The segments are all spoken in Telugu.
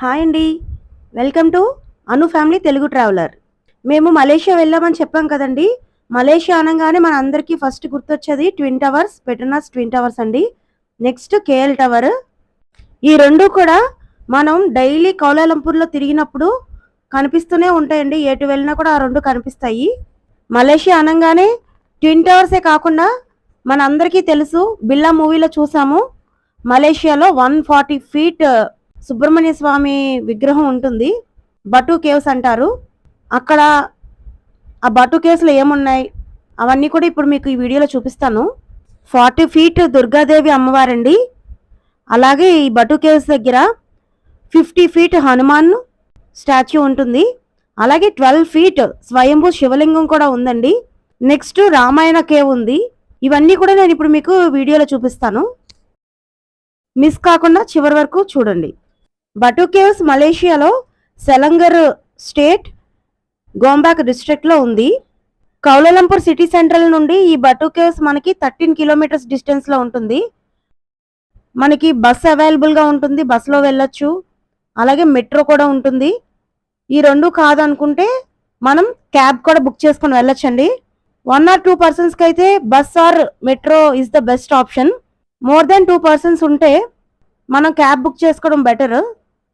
హాయ్ అండి. Welcome to Anu family Telugu traveller. మేము మలేషియా వెళ్ళామని చెప్పాం కదండీ! మలేషియా అనంగానే మనందరికీ ఫస్ట్ గుర్తొచ్చేది twin towers, Petronas twin towers అండి. Next KL tower. ఈ 2 కూడా మనం డైలీ కౌలాలంపూర్‌లో తిరిగినప్పుడు కనిపిస్తూనే ఉంటాయండి. ఎటు వెళ్ళినా కూడా ఆ 2 కనిపిస్తాయి. మలేషియా అనంగానే ట్విన్ టవర్సే కాకుండా మనందరికీ తెలుసు, బిర్లా మూవీలో చూసాము. మలేషియాలో 140 ఫీట్ సుబ్రహ్మణ్య స్వామి విగ్రహం ఉంటుంది. బటు కేవ్స్ అంటారు. అక్కడ ఆ బటు కేవ్స్‌లో ఏమున్నాయి అవన్నీ కూడా ఇప్పుడు మీకు ఈ వీడియోలో చూపిస్తాను. 40 ఫీట్ దుర్గాదేవి అమ్మవారండి. అలాగే ఈ బటు కేవ్స్ దగ్గర 50 ఫీట్ హనుమాన్ స్టాచ్యూ ఉంటుంది. అలాగే 12 ఫీట్ స్వయంభూ శివలింగం కూడా ఉందండి. నెక్స్ట్ రామాయణ కేవ్ ఉంది. ఇవన్నీ కూడా నేను ఇప్పుడు మీకు వీడియోలో చూపిస్తాను. మిస్ కాకుండా చివరి వరకు చూడండి. బటు కేవ్స్ మలేషియాలో సెలంగర్ స్టేట్, గోంబాక్ డిస్ట్రిక్ట్లో ఉంది. కౌలాలంపూర్ సిటీ సెంట్రల్ నుండి ఈ బటు కేవ్స్ మనకి 13 కిలోమీటర్స్ డిస్టెన్స్లో ఉంటుంది. మనకి బస్ అవైలబుల్గా ఉంటుంది, బస్సులో వెళ్ళొచ్చు. అలాగే మెట్రో కూడా ఉంటుంది. ఈ 2 కాదనుకుంటే మనం క్యాబ్ కూడా బుక్ చేసుకొని వెళ్ళొచ్చండి. 1 or 2 పర్సన్స్కి అయితే bus or metro is the best option. More than 2 persons ఉంటే మనం క్యాబ్ బుక్ చేసుకోవడం బెటర్.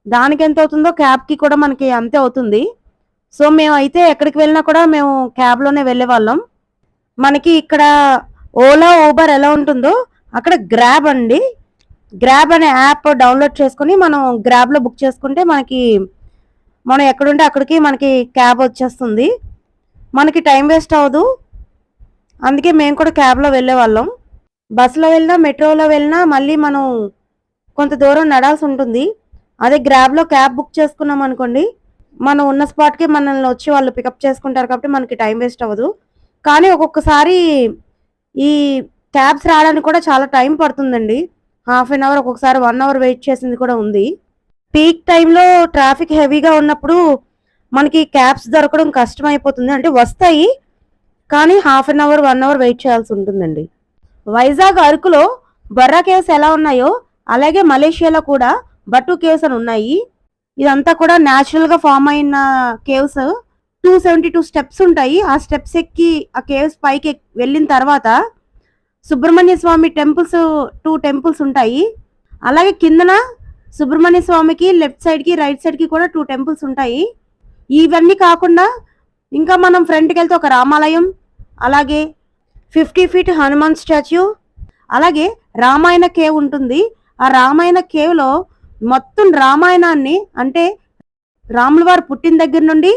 దానికి ఎంత అవుతుందో క్యాబ్కి కూడా మనకి అంతే అవుతుంది. సో మేమైతే ఎక్కడికి వెళ్ళినా కూడా మేము క్యాబ్లోనే వెళ్ళేవాళ్ళం. మనకి ఇక్కడ ఓలా, ఊబర్ ఎలా ఉంటుందో అక్కడ గ్రాబ్ అండి. గ్రాబ్ అనే యాప్ డౌన్లోడ్ చేసుకొని మనం గ్రాబ్లో బుక్ చేసుకుంటే మనం ఎక్కడుంటే అక్కడికి మనకి క్యాబ్ వచ్చేస్తుంది. మనకి టైం వేస్ట్ అవ్వదు. అందుకే మేము కూడా క్యాబ్లో వెళ్ళేవాళ్ళం. బస్సులో వెళ్ళినా, మెట్రోలో వెళ్ళినా మళ్ళీ మనం కొంత దూరం నడాల్సి ఉంటుంది. అదే గ్రాబ్లో క్యాబ్ బుక్ చేసుకున్నాం అనుకోండి, మనం ఉన్న స్పాట్కి మనల్ని వచ్చి వాళ్ళు పికప్ చేసుకుంటారు కాబట్టి మనకి టైం వేస్ట్ అవ్వదు. కానీ ఒక్కొక్కసారి ఈ క్యాబ్స్ రావడానికి కూడా చాలా టైం పడుతుందండి. హాఫ్ అన్ అవర్, ఒక్కొక్కసారి 1 అవర్ వెయిట్ చేసింది కూడా ఉంది. పీక్ టైంలో ట్రాఫిక్ హెవీగా ఉన్నప్పుడు మనకి క్యాబ్స్ దొరకడం కష్టం అయిపోతుంది. అంటే వస్తాయి, కానీ half an hour, 1 hour wait చేయాల్సి ఉంటుందండి. వైజాగ్, అరకులో బొర్రా కేవ్స్ ఎలా ఉన్నాయో అలాగే మలేషియాలో కూడా బటు కేవ్స్ అని ఉన్నాయి. ఇదంతా కూడా న్యాచురల్గా ఫామ్ అయిన కేవ్స్. 272 స్టెప్స్ ఉంటాయి. ఆ స్టెప్స్ ఎక్కి ఆ కేవ్స్ పైకి వెళ్ళిన తర్వాత సుబ్రహ్మణ్య స్వామి టెంపుల్స్, 2 టెంపుల్స్ ఉంటాయి. అలాగే కిందన సుబ్రహ్మణ్య స్వామికి లెఫ్ట్ సైడ్కి, రైట్ సైడ్కి కూడా 2 టెంపుల్స్ ఉంటాయి. ఇవన్నీ కాకుండా ఇంకా మనం ఫ్రంట్కి వెళ్తే ఒక రామాలయం, అలాగే 50 ఫీట్ హనుమాన్ స్టాచ్యూ, అలాగే రామాయణ కేవ్ ఉంటుంది. ఆ రామాయణ కేవ్లో మొత్తం రామాయణాన్ని, అంటే రాముల వారు పుట్టిన దగ్గర నుండి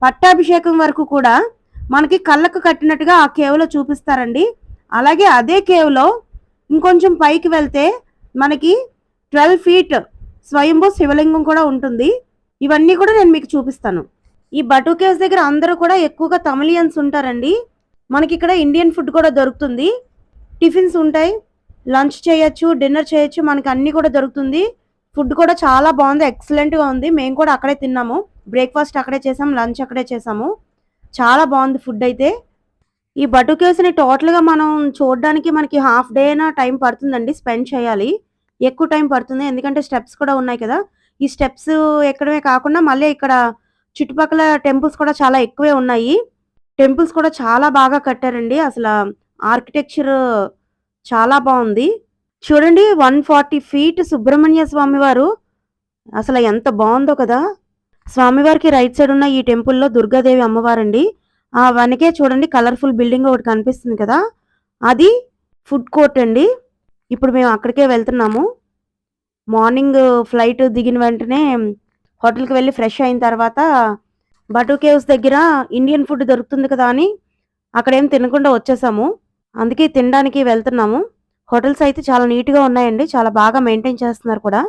పట్టాభిషేకం వరకు కూడా మనకి కళ్ళకు కట్టినట్టుగా ఆ కేవ్లో చూపిస్తారండి. అలాగే అదే కేవ్లో ఇంకొంచెం పైకి వెళ్తే మనకి 12 ఫీట్ స్వయంభూ శివలింగం కూడా ఉంటుంది. ఇవన్నీ కూడా నేను మీకు చూపిస్తాను. ఈ బటు కేవ్స్ దగ్గర అందరూ కూడా ఎక్కువగా తమిళియన్స్ ఉంటారండి. మనకి ఇక్కడ ఇండియన్ ఫుడ్ కూడా దొరుకుతుంది. టిఫిన్స్ ఉంటాయి, లంచ్ చేయొచ్చు, డిన్నర్ చేయొచ్చు, మనకి అన్నీ కూడా దొరుకుతుంది. ఫుడ్ కూడా చాలా బాగుంది, ఎక్సలెంట్గా ఉంది. మేము కూడా అక్కడే తిన్నాము. బ్రేక్ఫాస్ట్ అక్కడే చేసాము, లంచ్ అక్కడే చేసాము. చాలా బాగుంది ఫుడ్ అయితే. ఈ బటు కేవ్స్ని టోటల్గా మనం చూడడానికి మనకి హాఫ్ డే అయినా టైం పడుతుందండి, స్పెండ్ చేయాలి. ఎక్కువ టైం పడుతుంది, ఎందుకంటే స్టెప్స్ కూడా ఉన్నాయి కదా. ఈ స్టెప్స్ ఎక్కడమే కాకుండా మళ్ళీ ఇక్కడ చుట్టుపక్కల టెంపుల్స్ కూడా చాలా ఎక్కువే ఉన్నాయి. టెంపుల్స్ కూడా చాలా బాగా కట్టారండి. అసలు ఆర్కిటెక్చర్ చాలా బాగుంది. చూడండి, 140 ఫీట్ సుబ్రహ్మణ్య స్వామి వారు అసలు ఎంత బాగుందో కదా. స్వామివారికి రైట్ సైడ్ ఉన్న ఈ టెంపుల్లో దుర్గాదేవి అమ్మవారండి. ఆ వెనకే చూడండి కలర్ఫుల్ బిల్డింగ్ ఒకటి కనిపిస్తుంది కదా, అది ఫుడ్ కోర్ట్ అండి. ఇప్పుడు మేము అక్కడికే వెళ్తున్నాము. మార్నింగ్ ఫ్లైట్ దిగిన వెంటనే హోటల్కి వెళ్ళి ఫ్రెష్ అయిన తర్వాత బటు కేవ్స్ దగ్గర ఇండియన్ ఫుడ్ దొరుకుతుంది కదా అని అక్కడేం తినకుండా వచ్చేసాము. అందుకే తినడానికి వెళ్తున్నాము. హోటల్స్ అయితే చాలా నీట్గా ఉన్నాయండి, చాలా బాగా మెయింటైన్ చేస్తున్నారు కూడా.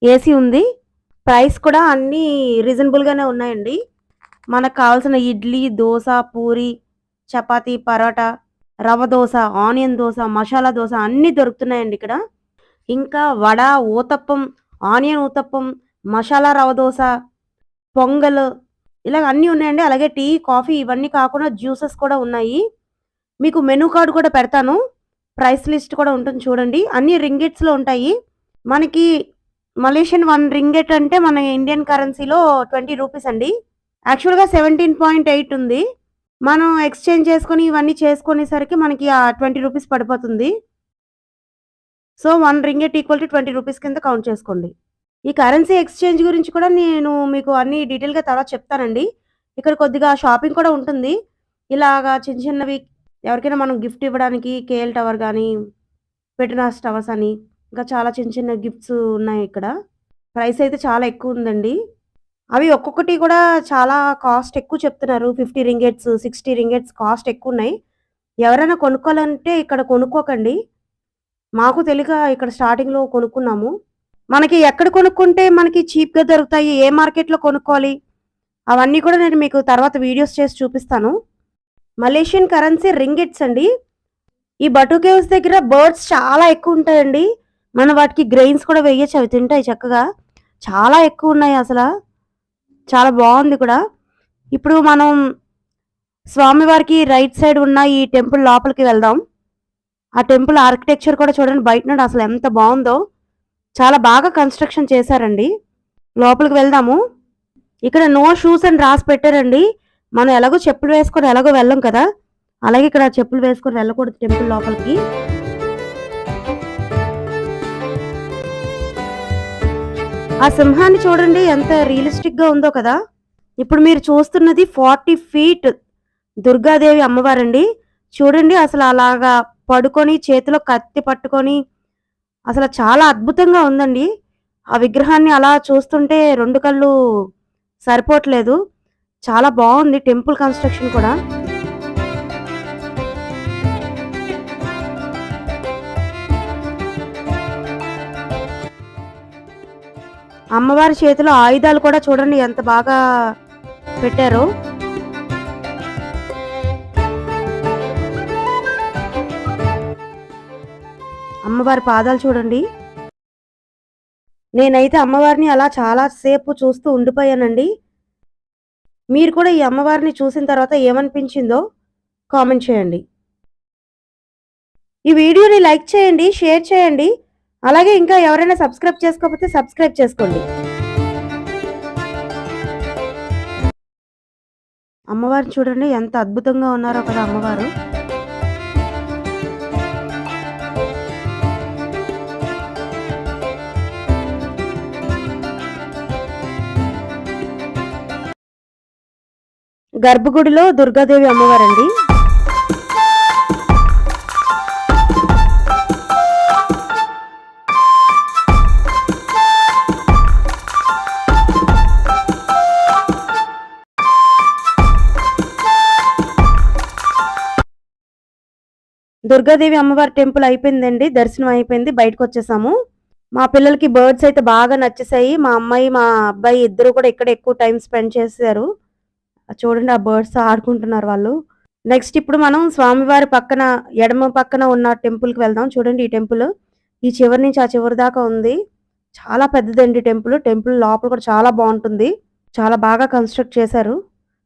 ఏసీ ఉంది. ప్రైస్ కూడా అన్నీ రీజనబుల్గానే ఉన్నాయండి. మనకు కావాల్సిన ఇడ్లీ, దోశ, పూరి, చపాతీ, పరోటా, రవ్వ దోశ, ఆనియన్ దోశ, మసాలా దోశ అన్నీ దొరుకుతున్నాయండి ఇక్కడ. ఇంకా వడ, ఊతప్పం, ఆనియన్ ఊతప్పం, మసాలా రవ్వ దోశ, పొంగల్, ఇలాగ అన్నీ ఉన్నాయండి. అలాగే టీ, కాఫీ ఇవన్నీ కాకుండా జ్యూసెస్ కూడా ఉన్నాయి. మీకు మెనూ కార్డు కూడా పెడతాను, ప్రైస్ లిస్ట్ కూడా ఉంటుంది చూడండి. అన్ని రింగిట్స్లో ఉంటాయి. మనకి మలేషియన్ 1 రింగెట్ అంటే మన ఇండియన్ కరెన్సీలో 20 రూపీస్ అండి. యాక్చువల్‌గా 17.8 ఉంది. మనం ఎక్స్‌చేంజ్ చేసుకొని ఇవన్నీ చేసుకునేసరికి మనకి ఆ 20 రూపీస్ పడిపోతుంది. So, 1 ringgit equal to 20 rupees కింద కౌంట్ చేసుకోండి. ఈ కరెన్సీ ఎక్స్‌చేంజ్ గురించి కూడా నేను మీకు అన్నీ డీటెయిల్‌గా తర్వాత చెప్తానండి. ఇక్కడ కొద్దిగా షాపింగ్ కూడా ఉంటుంది. ఇలాగా చిన్న చిన్నవి ఎవరికైనా మనం గిఫ్ట్ ఇవ్వడానికి కేఎల్ టవర్ గానీ, పెట్రోనాస్ టవర్స్ అని, ఇంకా చాలా చిన్న చిన్న గిఫ్ట్స్ ఉన్నాయి ఇక్కడ. ప్రైస్ అయితే చాలా ఎక్కువుందండి. అవి ఒక్కొక్కటి కూడా చాలా కాస్ట్ ఎక్కువ చెప్తున్నారు. 50 రింగిట్స్, 60 రింగిట్స్ కాస్ట్ ఎక్కువున్నాయి. ఎవరైనా కొనుక్కోవాలంటే ఇక్కడ కొనుక్కోకండి. మాకు తెలియక ఇక్కడ స్టార్టింగ్‌లో కొనుక్కున్నాము. మనకి ఎక్కడ కొనుక్కుంటే మనకి చీప్‌గా దొరుకుతాయి, ఏ మార్కెట్‌లో కొనుక్కోవాలి, అవన్నీ కూడా నేను మీకు తర్వాత వీడియోస్ చేసి చూపిస్తాను. మలేషియన్ కరెన్సీ రింగిట్స్ అండి. ఈ బటు కేవ్స్ దగ్గర బర్డ్స్ చాలా ఎక్కువుంటాయండి. మనం వాటికి గ్రెయిన్స్ కూడా వేయొచ్చు. అవి తింటాయి చక్కగా. చాలా ఎక్కువున్నాయి అసల. చాలా బావుంది కూడా. ఇప్పుడు మనం స్వామివారికి రైట్ సైడ్ ఉన్న ఈ టెంపుల్ లోపలికి వెళ్దాం. ఆ టెంపుల్ ఆర్కిటెక్చర్ కూడా చూడండి బయట నుండి అసలు ఎంత బావుందో. చాలా బాగా కన్‌స్ట్రక్షన్ చేశారండి. లోపలికి వెళ్దాము. ఇక్కడ నో షూస్ అని రాసి పెట్టారండి. మనం ఎలాగో చెప్పులు వేసుకొని ఎలాగో వెళ్ళం కదా! అలాగే ఇక్కడ చెప్పులు వేసుకొని వెళ్ళకూడదు టెంపుల్ లోపలికి. ఆ సింహాన్ని చూడండి ఎంత రియలిస్టిక్‌గా ఉందో కదా! ఇప్పుడు మీరు చూస్తున్నది 40 ఫీట్ దుర్గాదేవి అమ్మవారండి. చూడండి అసలు అలాగా పడుకొని చేతిలో కత్తి పట్టుకొని అసలు చాలా అద్భుతంగా ఉందండి. ఆ విగ్రహాన్ని అలా చూస్తుంటే 2 కళ్ళు సరిపోవట్లేదు. చాలా బావుంది టెంపుల్ కన్‌స్ట్రక్షన్ కూడా. అమ్మవారి చేతిలో ఆయుధాలు కూడా చూడండి ఎంత బాగా పెట్టారో. అమ్మవారి పాదాలు చూడండి. నేనైతే అమ్మవారిని అలా చాలా సేపు చూస్తూ ఉండిపోయానండి. మీరు కూడా ఈ అమ్మవారిని చూసిన తర్వాత ఏమనిపించిందో కామెంట్ చేయండి. ఈ వీడియోని లైక్ చేయండి, షేర్ చేయండి. అలాగే ఇంకా ఎవరైనా సబ్స్క్రైబ్ చేసుకోకపోతే సబ్స్క్రైబ్ చేసుకోండి. అమ్మవారిని చూడండి ఎంత అద్భుతంగా ఉన్నారో కదా అమ్మవారు. గర్భగుడిలో దుర్గాదేవి అమ్మవారండి. దుర్గాదేవి అమ్మవారి టెంపుల్ అయిపోయిందండి. దర్శనం అయిపోయింది. బయటకొచ్చేసాము. మా పిల్లలకి బర్డ్స్ అయితే బాగా నచ్చేసాయి. మా అమ్మాయి, మా అబ్బాయి ఇద్దరు కూడా ఇక్కడ ఎక్కువ టైం స్పెండ్ చేశారు. చూడండి ఆ బర్డ్స్ ఆడుకుంటున్నారు వాళ్ళు. నెక్స్ట్ ఇప్పుడు మనం స్వామివారి పక్కన ఎడమ పక్కన ఉన్న టెంపుల్‌కి వెళ్దాం. చూడండి ఈ టెంపుల్. ఈ చివరి నుంచి ఆ చివరి దాకా ఉంది. చాలా పెద్దదండి టెంపుల్. టెంపుల్ లోపల కూడా చాలా బావుంటుంది. చాలా బాగా కన్‌స్ట్రక్ట్ చేశారు.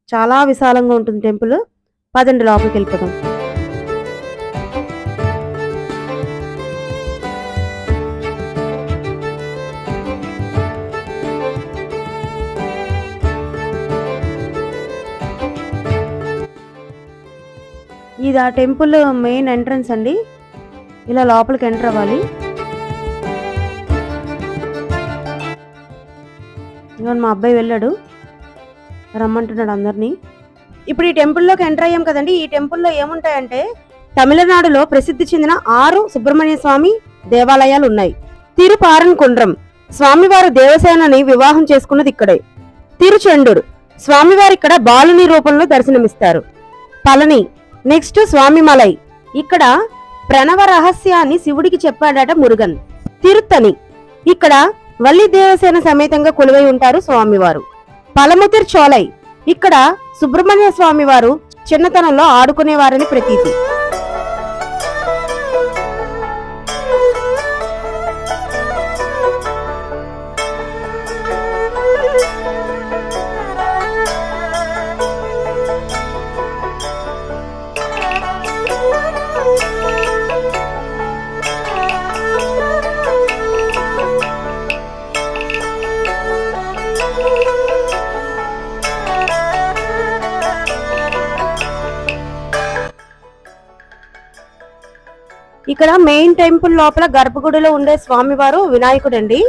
చాలా విశాలంగా ఉంటుంది టెంపుల్. పదండి లోపలికెళ్ళిపోదాం. ఇది ఆ టెంపుల్ మెయిన్ ఎంట్రన్స్ అండి. ఇలా లోపలికి ఎంటర్ అవ్వాలి. ఇదిగోండి మా అబ్బాయి వెళ్ళాడు. రమ్మంటున్నాడు అందరినీ. ఇప్పుడు ఈ టెంపుల్లోకి ఎంటర్ అయ్యాం కదండి. ఈ టెంపుల్లో ఏముంటాయంటే తమిళనాడులో ప్రసిద్ధి చెందిన 6 సుబ్రహ్మణ్య స్వామి దేవాలయాలు ఉన్నాయి. తిరుపారన్కుండ్రం స్వామివారు దేవసేనని వివాహం చేసుకున్నది ఇక్కడే. తిరుచెండూరు స్వామివారు ఇక్కడ బాలుని రూపంలో దర్శనమిస్తారు. పళని నెక్స్ట్ స్వామిమలై ఇక్కడ ప్రణవ రహస్యాన్ని శివుడికి చెప్పాడట మురుగన్. తిరుత్తని ఇక్కడ వల్లి దేవసేన సమేతంగా కొలువై ఉంటారు స్వామివారు. పలముతిర్ చోలై ఇక్కడ సుబ్రహ్మణ్య స్వామివారు చిన్నతనంలో ఆడుకునేవారని ప్రతీతి. ఇక్కడ మెయిన్ టెంపుల్ లోపల గర్భగుడిలో ఉండే స్వామివారు వినాయకుడు అండి.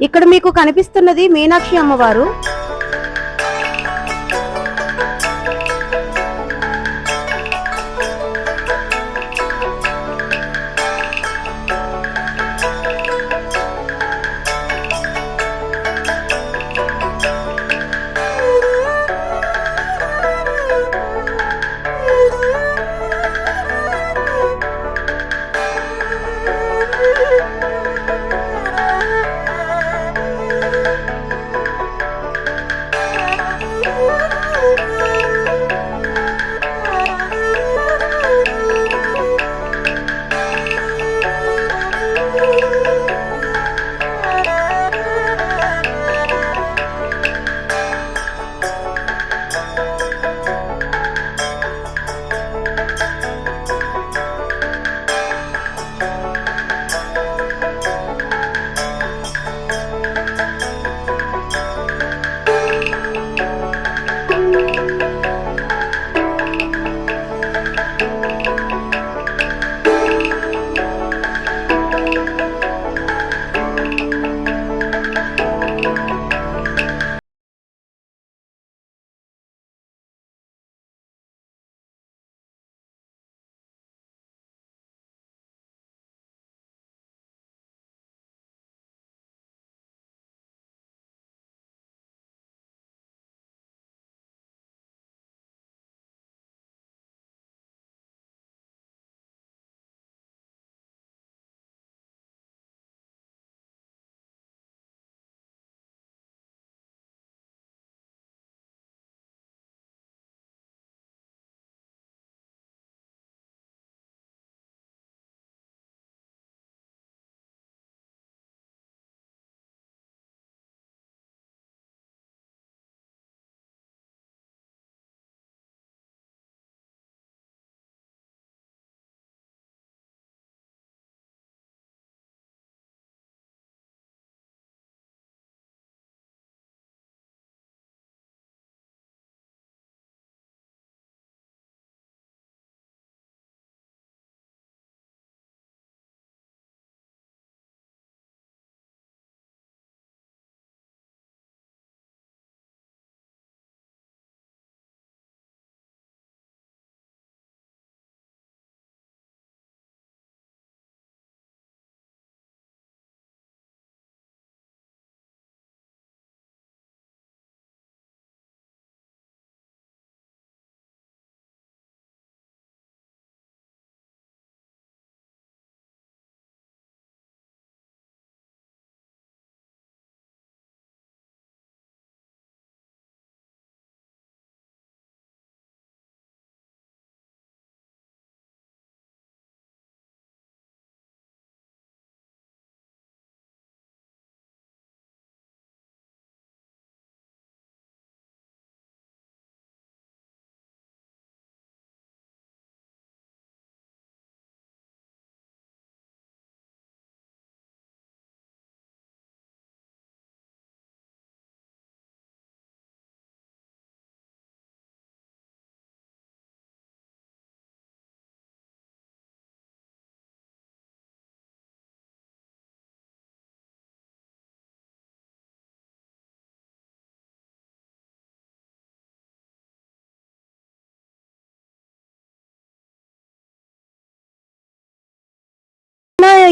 ఇక్కడ మీకు కనిపిస్తున్నది మీనాక్షి అమ్మవారు.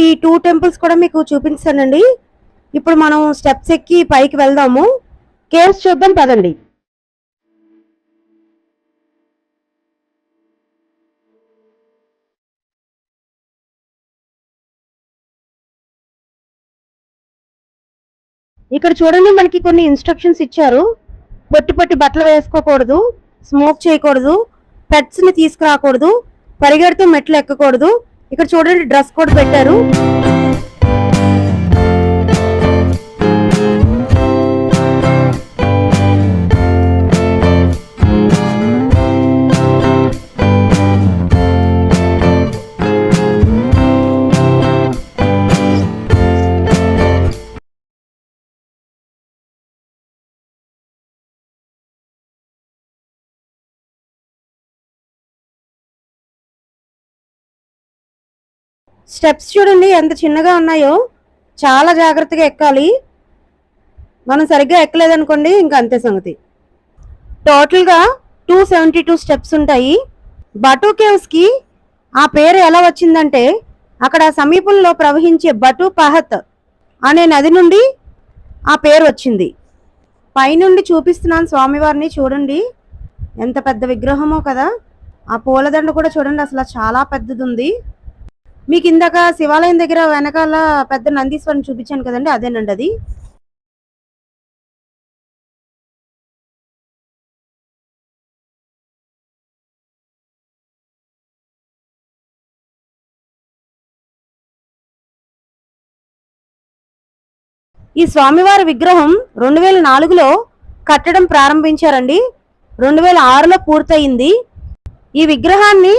ఈ 2 టెంపుల్స్ కూడా మీకు చూపించానండి. ఇప్పుడు మనం స్టెప్స్ ఎక్కి పైకి వెళ్దాము. కేవ్స్ చూద్దాం పదండి. ఇక్కడ చూడండి, మనకి కొన్ని ఇన్స్ట్రక్షన్స్ ఇచ్చారు. పొట్టి పొట్టి బట్టలు వేసుకోకూడదు, స్మోక్ చేయకూడదు, పెట్స్ ని తీసుకురాకూడదు, పరిగెడుతూ మెట్లు ఎక్కకూడదు. ఇక్కడ చూడండి డ్రెస్ కోడ్ పెట్టారు. స్టెప్స్ చూడండి ఎంత చిన్నగా ఉన్నాయో, చాలా జాగ్రత్తగా ఎక్కాలి. మనం సరిగ్గా ఎక్కలేదనుకోండి ఇంకా అంతే సంగతి. టోటల్గా 272 స్టెప్స్ ఉంటాయి. బటు కేవ్స్కి ఆ పేరు ఎలా వచ్చిందంటే, అక్కడ సమీపంలో ప్రవహించే బటు పహత్ అనే నది నుండి ఆ పేరు వచ్చింది. పైనుండి చూపిస్తున్నాను స్వామివారిని, చూడండి ఎంత పెద్ద విగ్రహమో కదా. ఆ పూలదండ కూడా చూడండి, అసలు చాలా పెద్దది ఉంది. మీకు ఇందాక శివాలయం దగ్గర వెనకాల పెద్ద నందీశ్వరుని చూపించాను కదండి, అదేనండి అది. ఈ స్వామివారి విగ్రహం 2004లో కట్టడం ప్రారంభించారండి. 2006లో పూర్తయింది. ఈ విగ్రహాన్ని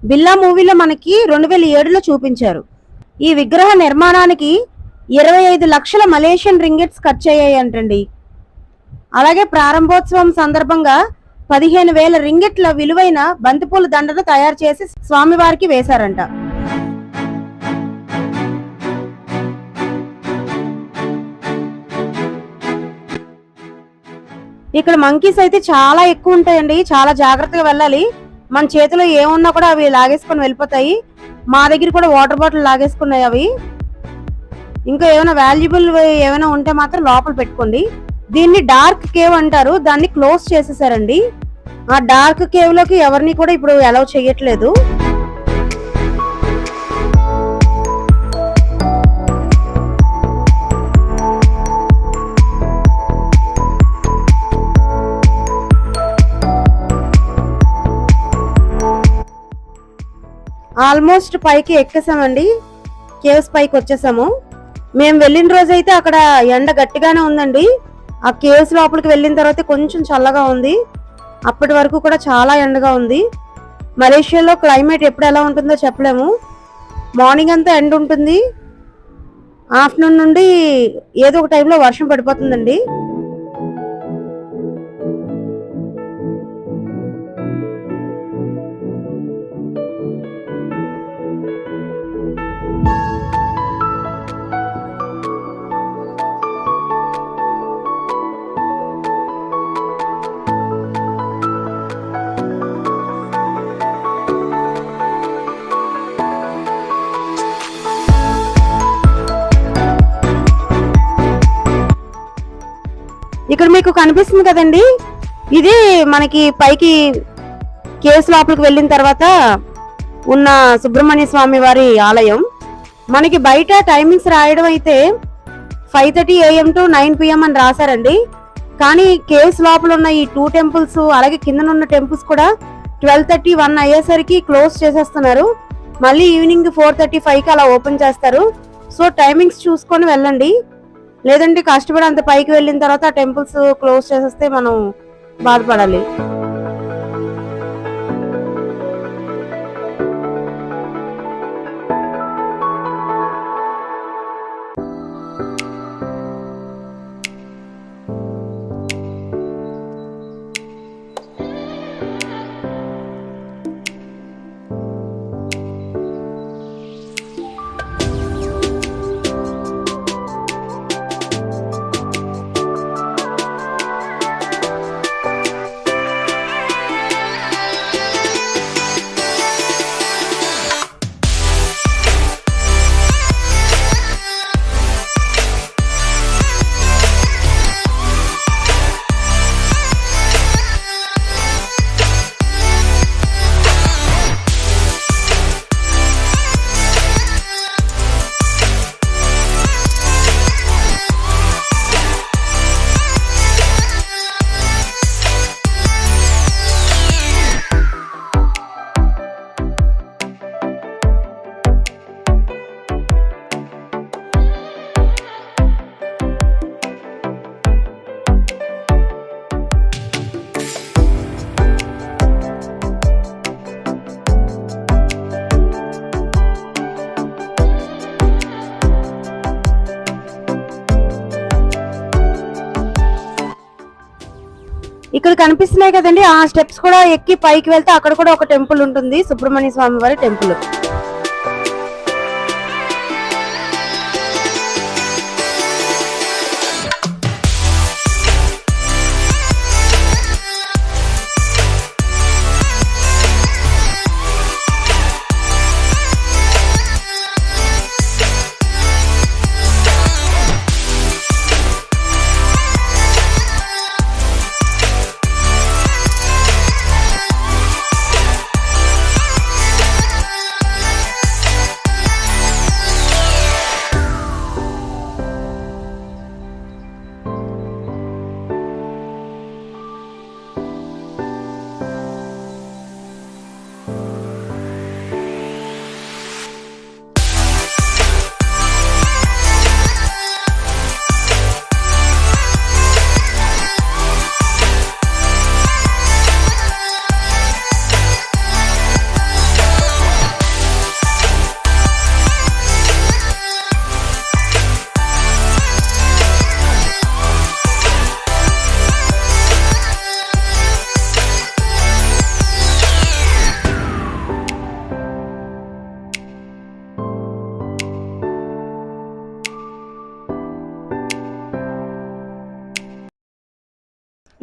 బిల్లా మూవీలో మనకి 2007లో చూపించారు. ఈ విగ్రహ నిర్మాణానికి 25 లక్షల మలేషియన్ రింగిట్స్ ఖర్చు అయ్యాయంటండి. అలాగే ప్రారంభోత్సవం సందర్భంగా 15,000 రింగిట్ల విలువైన బంతిపూల దండను తయారు చేసి స్వామివారికి వేశారంట. ఇక్కడ మంకీస్ అయితే చాలా ఎక్కువ ఉంటాయండి, చాలా జాగ్రత్తగా వెళ్ళాలి. మన చేతిలో ఏమున్నా కూడా అవి లాగేసుకొని వెళ్ళిపోతాయి. మా దగ్గర కూడా వాటర్ బాటిల్ లాగేసుకున్నాయి అవి. ఇంకా ఏమైనా వాల్యుబుల్ ఏమైనా ఉంటే మాత్రం లోపల పెట్టుకోండి. దీన్ని డార్క్ కేవ్ అంటారు, దాన్ని క్లోజ్ చేసేసారండి. ఆ డార్క్ కేవ్ లోకి ఎవరిని కూడా ఇప్పుడు అలౌ చేయట్లేదు. ఆల్మోస్ట్ పైకి ఎక్కేసామండి, కేవ్స్ పైకి వచ్చేసాము. మేము వెళ్ళిన రోజైతే అక్కడ ఎండ గట్టిగానే ఉందండి. ఆ కేవ్స్ లోపలికి వెళ్ళిన తర్వాత కొంచెం చల్లగా ఉంది. అప్పటి వరకు కూడా చాలా ఎండగా ఉంది. మలేషియాలో క్లైమేట్ ఎప్పుడు ఎలా ఉంటుందో చెప్పలేము. మార్నింగ్ అంతా ఎండ ఉంటుంది, ఆఫ్టర్నూన్ నుండి ఏదో ఒక టైంలో వర్షం పడిపోతుందండి. ఇక్కడ మీకు కనిపిస్తుంది కదండి, ఇది మనకి పైకి కేవ్స్ లోపలికి వెళ్ళిన తర్వాత ఉన్న సుబ్రహ్మణ్య స్వామి వారి ఆలయం. మనకి బయట టైమింగ్స్ రాయడం అయితే 5:30 AM to 9 PM అని రాశారండి. కానీ కేవ్స్ లోపల ఉన్న ఈ 2 టెంపుల్స్ అలాగే కిందనున్న టెంపుల్స్ కూడా 12:30, 1 అయ్యేసరికి క్లోజ్ చేసేస్తున్నారు. మళ్ళీ ఈవినింగ్ 4:35కి అలా ఓపెన్ చేస్తారు. సో టైమింగ్స్ చూసుకొని వెళ్ళండి, లేదంటే కష్టపడి అంత పైకి వెళ్ళిన తర్వాత ఆ టెంపుల్స్ క్లోజ్ చేసేస్తే మనం బాధపడాలి. ఇక్కడ కనిపిస్తున్నాయి కదండి, ఆ స్టెప్స్ కూడా ఎక్కి పైకి వెళ్తే అక్కడ కూడా ఒక టెంపుల్ ఉంటుంది, సుబ్రహ్మణ్య స్వామి వారి టెంపుల్.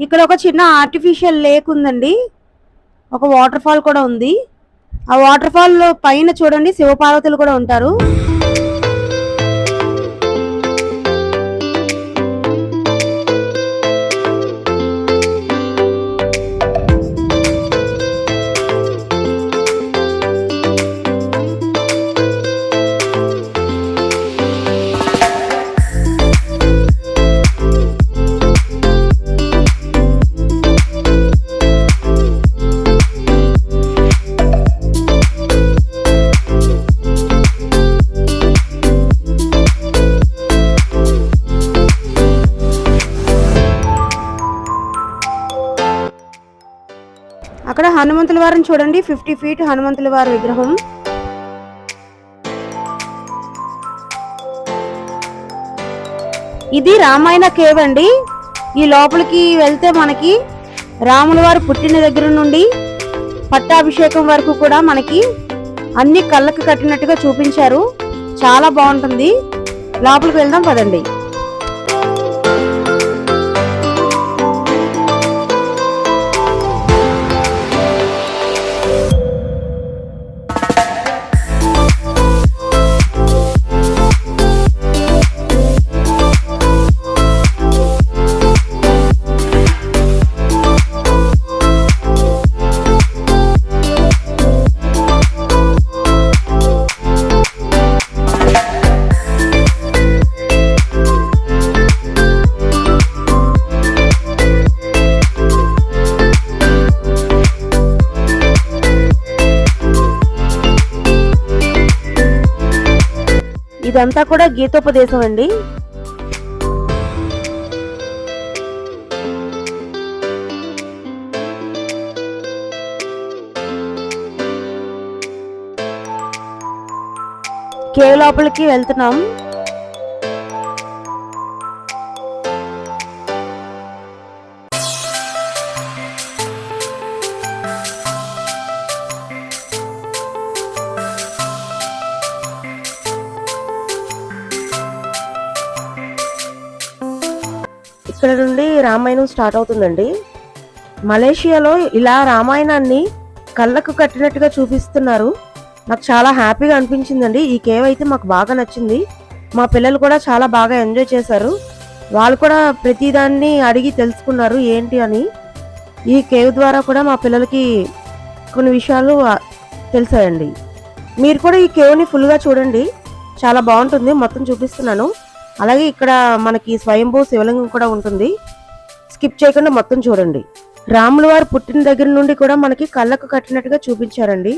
ఇక్కడ ఒక చిన్న ఆర్టిఫిషియల్ లేక్ ఉందండి, ఒక వాటర్ ఫాల్ కూడా ఉంది. ఆ వాటర్ ఫాల్ పైన చూడండి శివపార్వతులు కూడా ఉంటారు. అక్కడ హనుమంతుల వారిని చూడండి, 50 ఫీట్ హనుమంతుల వారి విగ్రహం. ఇది రామాయణ కేవ్ అండి. ఈ లోపలికి వెళ్తే మనకి రాముల వారు పుట్టిన దగ్గర నుండి పట్టాభిషేకం వరకు కూడా మనకి అన్ని కళ్ళకు కట్టినట్టుగా చూపించారు. చాలా బాగుంటుంది. లోపలికి వెళ్దాం పదండి. ఇదంతా కూడా గీతోపదేశం అండి. కేవ్ లోపలికి వెళ్తున్నాం. ఇక్కడ నుండి రామాయణం స్టార్ట్ అవుతుందండి. మలేషియాలో ఇలా రామాయణాన్ని కళ్ళకు కట్టినట్టుగా చూపిస్తున్నారు. నాకు చాలా హ్యాపీగా అనిపించిందండి. ఈ కేవ్ అయితే మాకు బాగా నచ్చింది. మా పిల్లలు కూడా చాలా బాగా ఎంజాయ్ చేశారు. వాళ్ళు కూడా ప్రతిదాన్ని అడిగి తెలుసుకున్నారు ఏంటి అని. ఈ కేవ్ ద్వారా కూడా మా పిల్లలకి కొన్ని విషయాలు తెలిసాయండి. మీరు కూడా ఈ కేవ్ని ఫుల్గా చూడండి, చాలా బాగుంటుంది. మొత్తం చూపిస్తున్నాను. అలాగే ఇక్కడ మనకి స్వయంభూ శివలింగం కూడా ఉంటుంది. స్కిప్ చేయకుండా మొత్తం చూడండి. రాముల వారు పుట్టిన దగ్గర నుండి కూడా మనకి కళ్ళకు కట్టినట్టుగా చూపించారండి.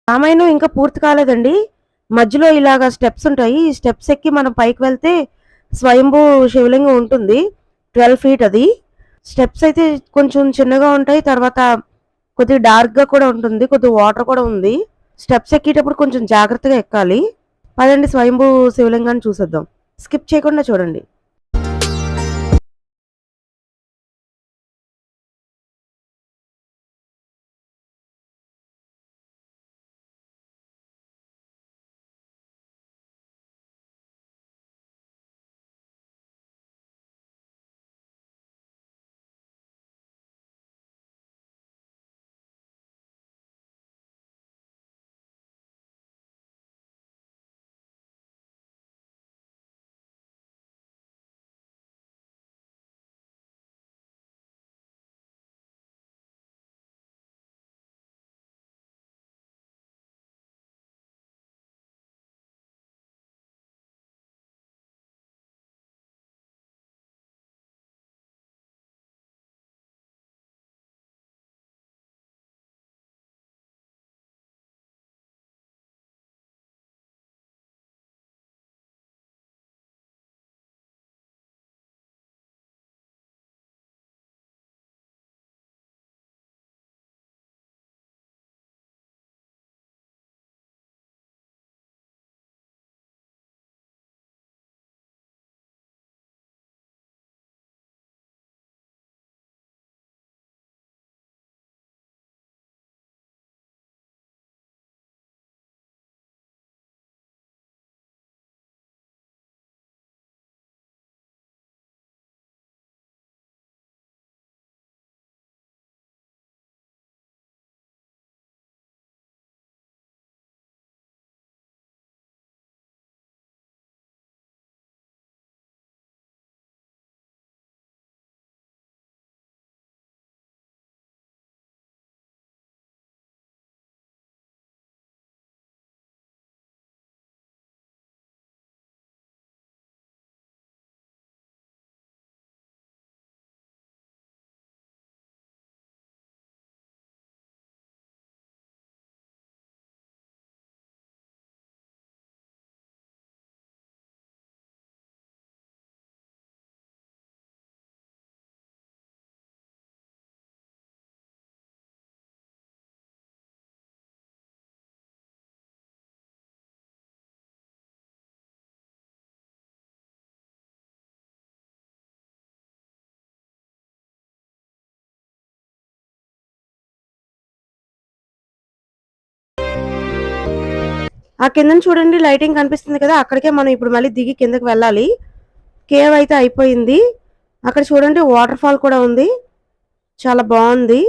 రామాయణం ఇంకా పూర్తి కాలేదండి. మధ్యలో ఇలాగ స్టెప్స్ ఉంటాయి. ఈ స్టెప్స్ ఎక్కి మనం పైకి వెళ్తే స్వయంభూ శివలింగం ఉంటుంది. 12 ఫీట్ అది. స్టెప్స్ అయితే కొంచెం చిన్నగా ఉంటాయి. తర్వాత కొద్దిగా డార్క్ గా కూడా ఉంటుంది, కొద్దిగా వాటర్ కూడా ఉంది. స్టెప్స్ ఎక్కేటప్పుడు కొంచెం జాగ్రత్తగా ఎక్కాలి. పదండి స్వయంభూ శివలింగాన్ని చూసేద్దాం. స్కిప్ చేయకుండా చూడండి. ఆ కిందన చూడండి లైటింగ్ కనిపిస్తుంది కదా, అక్కడికే మనం ఇప్పుడు మళ్ళీ దిగి కిందకి వెళ్ళాలి. కేవ్ అయితే అయిపోయింది. అక్కడ చూడండి వాటర్ ఫాల్ కూడా ఉంది, చాలా బాగుంది.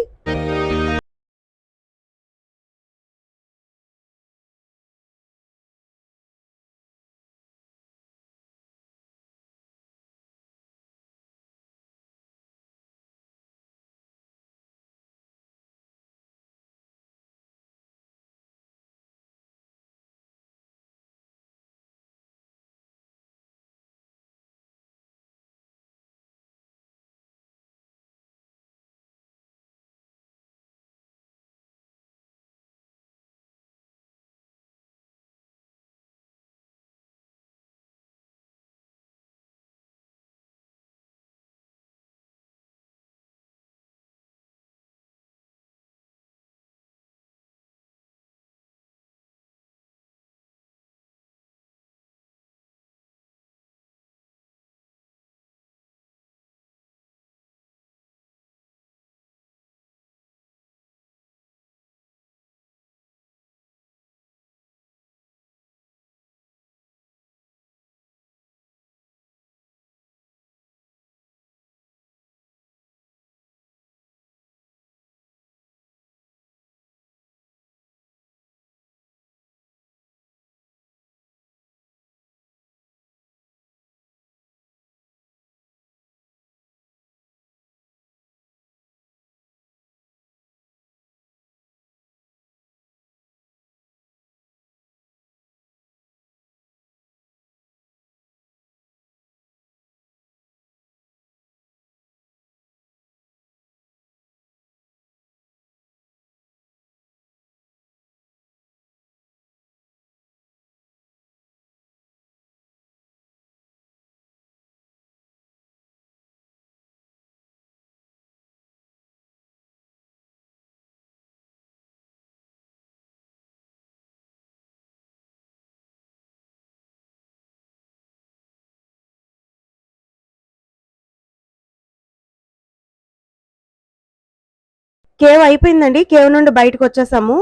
కేవ్ అయిపోయిందండి. కేవ్ నుండి బయటకు వచ్చేసాము.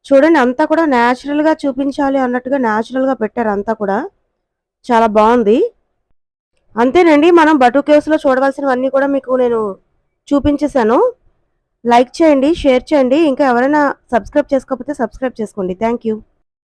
చూడండి అంతా కూడా న్యాచురల్‌గా చూపించాలి అన్నట్టుగా న్యాచురల్‌గా పెట్టారు అంతా కూడా. చాలా బావుంది. అంతేనండి. మనం బటు కేవ్స్‌లో చూడవలసినవన్నీ కూడా మీకు నేను చూపించేసాను. లైక్ చేయండి, షేర్ చేయండి. ఇంకా ఎవరైనా సబ్స్క్రైబ్ చేసుకోకపోతే సబ్స్క్రైబ్ చేసుకోండి. Thank you.